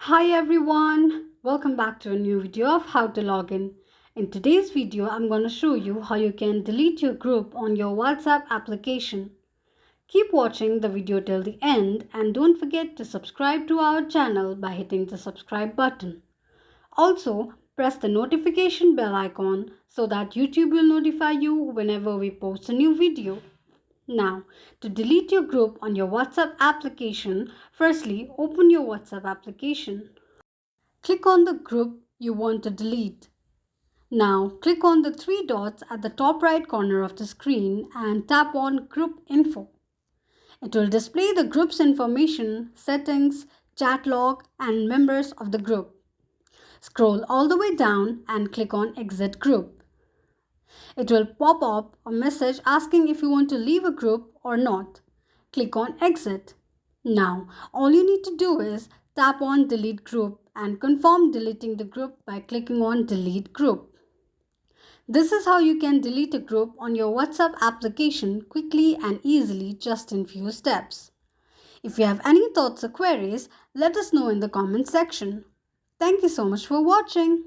Hi everyone, welcome back to a new video of how to log in. In today's video, I'm going to show you how you can delete your group on your WhatsApp application. Keep watching the video till the end and don't forget to subscribe to our channel by hitting the subscribe button. Also, press the notification bell icon so that YouTube will notify you whenever we post a new video. Now, to delete your group on your WhatsApp application, firstly open your WhatsApp application. Click on the group you want to delete. Now, click on the three dots at the top right corner of the screen and tap on Group Info. It will display the group's information, settings, chat log, and members of the group. Scroll all the way down and click on Exit Group. It will pop up a message asking if you want to leave a group or not. Click on Exit. Now, all you need to do is tap on Delete Group and confirm deleting the group by clicking on Delete Group. This is how you can delete a group on your WhatsApp application quickly and easily just in few steps. If you have any thoughts or queries, let us know in the comment section. Thank you so much for watching.